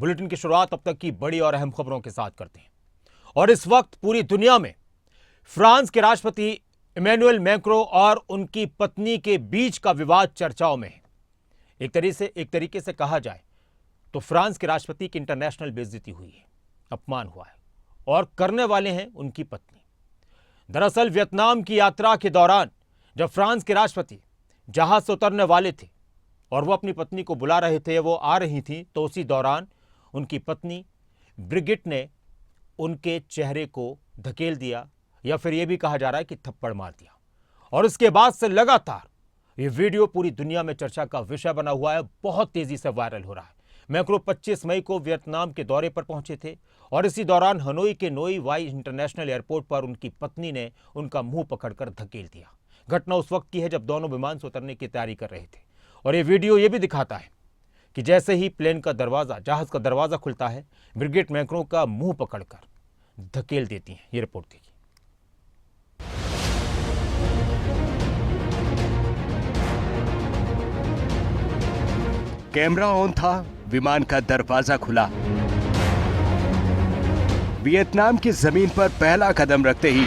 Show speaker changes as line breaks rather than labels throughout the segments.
Bulletin की शुरुआत अब तक की बड़ी और अहम खबरों के साथ करते हैं। और इस वक्त पूरी दुनिया में फ्रांस के राष्ट्रपति इमैनुअल मैक्रों और उनकी पत्नी के बीच का विवाद चर्चाओं में है। एक तरीके से कहा जाए तो फ्रांस के राष्ट्रपति की इंटरनेशनल बेइज्जती हुई है, अपमान हुआ है और करने वाले हैं उनकी पत्नी। दरअसल वियतनाम की यात्रा के दौरान जब फ्रांस के राष्ट्रपति जहाज से उतरने वाले थे और वो अपनी पत्नी को बुला रहे थे, वो आ रही थी, तो उसी दौरान उनकी पत्नी ब्रिगिट ने उनके चेहरे को धकेल दिया, या फिर यह भी कहा जा रहा है कि थप्पड़ मार दिया। और उसके बाद से लगातार ये वीडियो पूरी दुनिया में चर्चा का विषय बना हुआ है, बहुत तेजी से वायरल हो रहा है। मैक्रो 25 मई को वियतनाम के दौरे पर पहुंचे थे और इसी दौरान हनोई के नोई वाई इंटरनेशनल एयरपोर्ट पर उनकी पत्नी ने उनका मुंह पकड़कर धकेल दिया। घटना उस वक्त की है जब दोनों विमान से उतरने की तैयारी कर रहे थे और ये वीडियो ये भी दिखाता है कि जैसे ही प्लेन का दरवाजा, जहाज का दरवाजा खुलता है, ब्रिगिट मैक्रो का मुंह पकड़कर धकेल देती हैं। ये रिपोर्ट देखिए।
कैमरा ऑन था, विमान का दरवाजा खुला। वियतनाम की जमीन पर पहला कदम रखते ही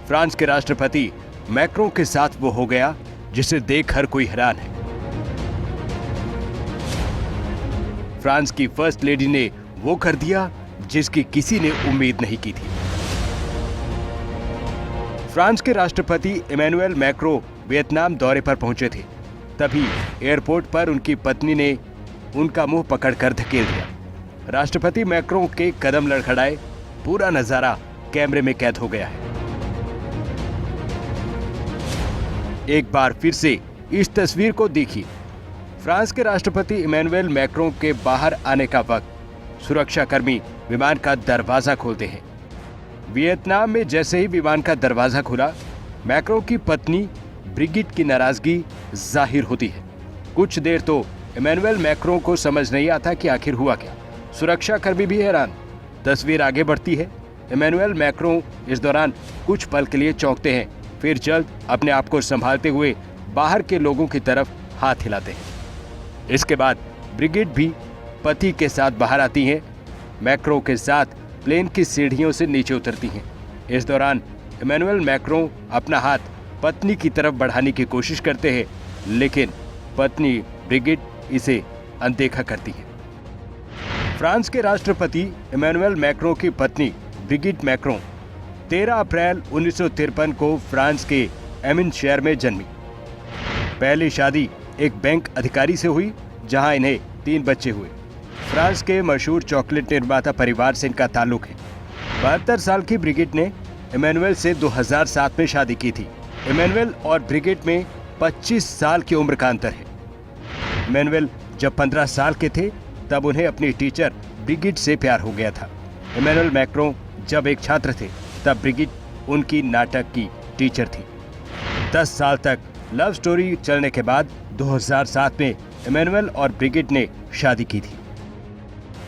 फ्रांस के राष्ट्रपति मैक्रों के साथ वो हो गया जिसे देख हर कोई हैरान है। फ्रांस की फर्स्ट लेडी ने वो कर दिया जिसकी किसी ने उम्मीद नहीं की थी। फ्रांस के राष्ट्रपति इमैनुअल मैक्रों वियतनाम दौरे पर पहुंचे थे, तभी एयरपोर्ट पर उनकी पत्नी ने उनका मुंह पकड़कर धकेल दिया। राष्ट्रपति मैक्रों के कदम लड़खड़ाए, पूरा नजारा कैमरे में कैद हो गया है। एक बार फिर से इस तस्वीर को देखिए। फ्रांस के राष्ट्रपति इमैनुअल मैक्रों के बाहर आने का वक्त सुरक्षाकर्मी विमान का दरवाजा खोलते हैं। वियतनाम में जैसे ही विमान का दरवाजा खुला, मैक्रों की पत्नी ब्रिगिट की नाराजगी जाहिर होती है। कुछ देर तो इमैनुअल मैक्रों को समझ नहीं आता कि आखिर हुआ क्या। सुरक्षाकर्मी भी हैरान। तस्वीर आगे बढ़ती है। इमैनुअल मैक्रों इस दौरान कुछ पल के लिए चौंकते हैं, फिर जल्द अपने आप को संभालते हुए बाहर के लोगों की तरफ हाथ हिलाते हैं। इसके बाद ब्रिगिट भी पति के साथ बाहर आती हैं। मैक्रों के साथ प्लेन की सीढ़ियों से नीचे उतरती हैं। इस दौरान इमैनुअल मैक्रों अपना हाथ पत्नी की तरफ बढ़ाने की कोशिश करते हैं, लेकिन पत्नी ब्रिगिट इसे अनदेखा करती है। फ्रांस के राष्ट्रपति इमैनुअल मैक्रों की पत्नी ब्रिगिट मैक्रों 13 अप्रैल 1953 को फ्रांस के एमिन शहर में जन्मी। पहली शादी एक बैंक अधिकारी से हुई, जहां इन्हें 3 बच्चे हुए। फ्रांस के मशहूर चॉकलेट निर्माता परिवार से इनका ताल्लुक है। 72 साल की ब्रिगिट ने इमैनुअल से 2007 में शादी की थी। इमैनुअल और ब्रिगिट में 25 साल की उम्र का अंतर है। इमैनुअल जब 15 साल के थे तब उन्हें अपनी टीचर ब्रिगिट से प्यार हो गया था। इमैनुअल मैक्रों जब एक छात्र थे तब ब्रिगिट उनकी नाटक की टीचर थी। 10 साल तक लव स्टोरी चलने के बाद 2007 में इमैनुअल और ब्रिगिट ने शादी की थी।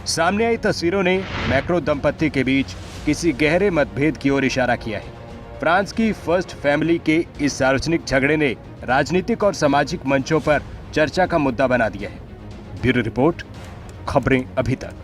सामने आई तस्वीरों ने मैक्रों दंपत्ति के बीच किसी गहरे मतभेद की ओर इशारा किया है। फ्रांस की फर्स्ट फैमिली के इस सार्वजनिक झगड़े ने राजनीतिक और सामाजिक मंचों पर चर्चा का मुद्दा बना दिया है। ब्यूरो रिपोर्ट, खबरें अभी तक।